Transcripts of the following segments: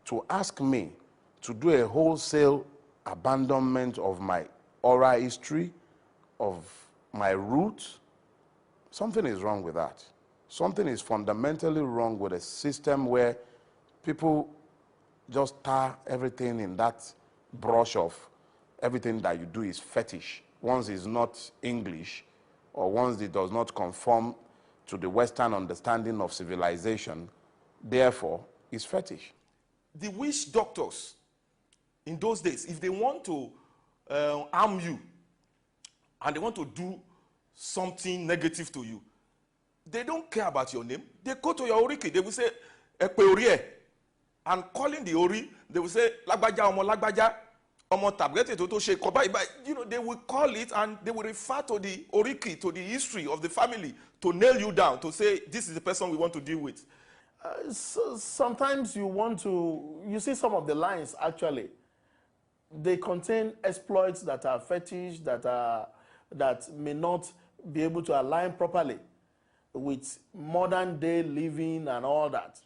to ask me to do a wholesale abandonment of my oral history, of my roots, something is wrong with that. Something is fundamentally wrong with a system where people just tar everything in that brush of everything that you do is fetish. Once it's not English, or once it does not conform to the Western understanding of civilization, therefore, is fetish. The witch doctors in those days, if they want to harm you and they want to do something negative to you, they don't care about your name. They go to your oriki. They will say, "Epe orie," and calling the ori, they will say, "Lagbaja omo lagbaja omo tabgete to she koba." You know, they will call it and they will refer to the oriki, to the history of the family, to nail you down, to say, "This is the person we want to deal with." So sometimes you see some of the lines actually, they contain exploits that are fetish, that may not be able to align properly with modern day living and all that.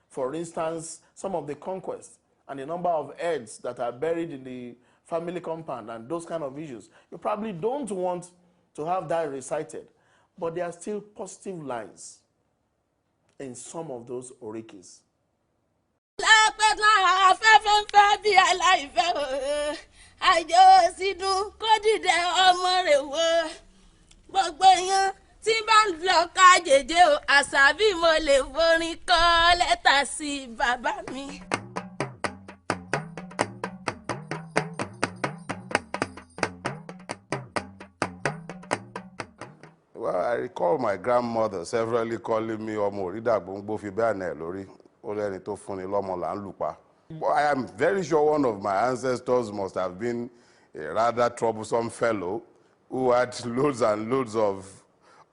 For instance, some of the conquests and the number of heads that are buried in the family compound and those kind of issues. You probably don't want to have that recited, but there are still positive lines in some of those orikis. Tí bá ń lọ ká jèjé o, àṣàbí mo lè forin kọ lẹ́tà sí bàbá mi. Well, I recall my grandmother severally calling me Omo Oridagbo fi bẹ́ẹ̀ lórí. Ó lẹ́ni tó fúnni lọ́mọ là ń lù pa. I am very sure one of my ancestors must have been a rather troublesome fellow who had loads and loads of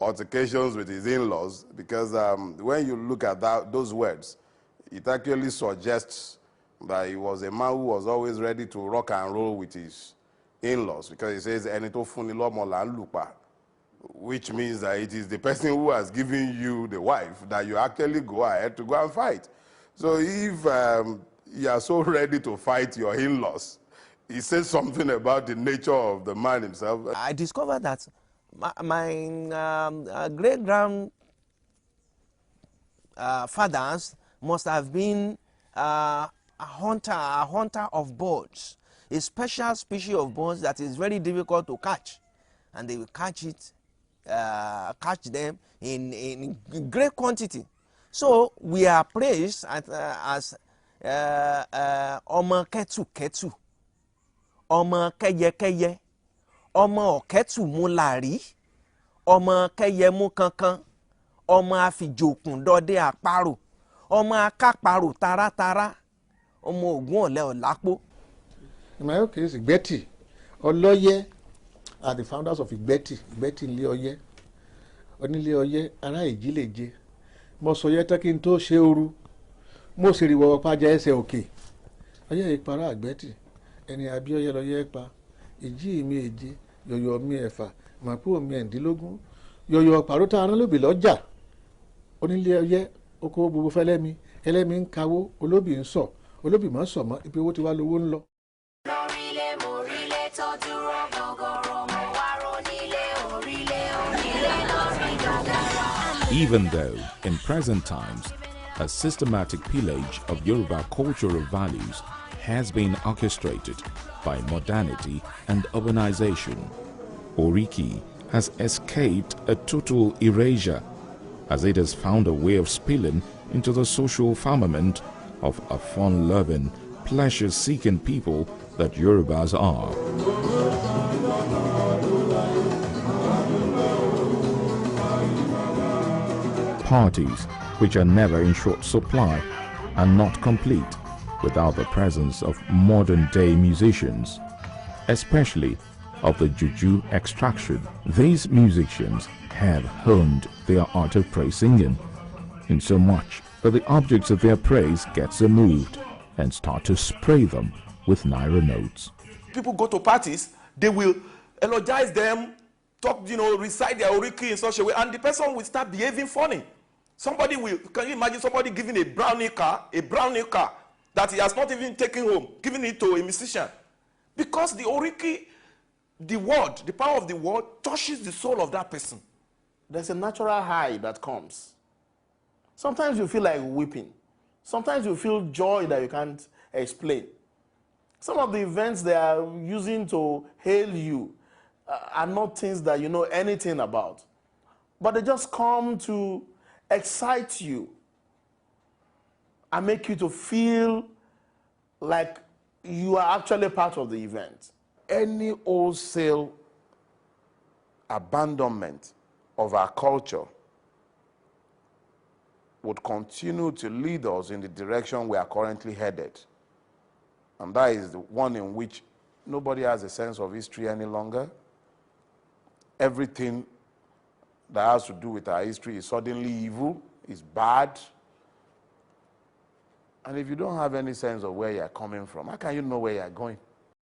altercations with his in-laws, because when you look at those words, it actually suggests that he was a man who was always ready to rock and roll with his in-laws, because he says, "Ẹni tó fúnni lọ́mọ là ń lù pa," which means that it is the person who has given you the wife that you actually go ahead to go and fight. So if you are so ready to fight your in-laws, it says something about the nature of the man himself. I discovered that my great-grandfathers must have been a hunter of birds, a special species of birds that is very difficult to catch, and they will catch them in great quantity. So we are praised as ọmọ kẹ́tùkẹ́tù, ọmọ kẹ́yẹkẹ́yẹ, ọmọ ọ̀kẹ́tù mú làrí, ọmọ kẹ́yẹ mú kankan, ọmọ àfìjòkùn dọdẹ àparò, ọmọ akáparò taratara, ọmọ ògún ọ̀lẹ ọ̀lápó. In my own case, Igbeti, Oloye are the founders of Igbeti. Igbeti ilé Ọ̀yẹ́, onílé Ọ̀yẹ́, ará Ìjìléje. Mo sọ yẹ tán kí n tó ṣe ooru, mo sì rí wọ́wọ́ pàjá ẹsẹ̀ òkè. Ọ̀yẹ́ ìpará Igbeti, ẹni Abíọ́yẹ́ lọ́yẹ́ pa, ìjì mi èje, yọ̀yọ̀ mi ẹ̀fà, màpò mi ẹ̀ndínlógún, yọ̀yọ̀ pàrótà aránlóbì lọ́jà. Onílé Ọ̀yẹ́, oko gbogbo fẹ́lẹ́mi, ẹlẹ́mi ń kawó, olóbì ń sọ, olóbì mọ́ sọ mọ́, ibi owó ti wá lówó ń lọ. Even though, in present times, a systematic pillage of Yoruba cultural values has been orchestrated by modernity and urbanization, oriki has escaped a total erasure, as it has found a way of spilling into the social firmament of a fun-loving, pleasure-seeking people that Yorubas are. Parties which are never in short supply are not complete without the presence of modern-day musicians, especially of the juju extraction. These musicians have honed their art of praise singing, in so much that the objects of their praise get so moved and start to spray them with naira notes. People go to parties, they will eulogize them, talk, recite their oriki in such a way, and the person will start behaving funny. Somebody will, can you imagine somebody giving a brand new car, that he has not even taken home, giving it to a musician. Because the oriki, the word, the power of the word touches the soul of that person. There's a natural high that comes. Sometimes you feel like weeping. Sometimes you feel joy that you can't explain. Some of the events they are using to hail you are not things that you know anything about. But they just come to excite you and make you to feel like you are actually part of the event. Any wholesale abandonment of our culture would continue to lead us in the direction we are currently headed. And that is the one in which nobody has a sense of history any longer. Everything that has to do with our history is suddenly evil, is bad. And if you don't have any sense of where you're coming from, how can you know where you're going?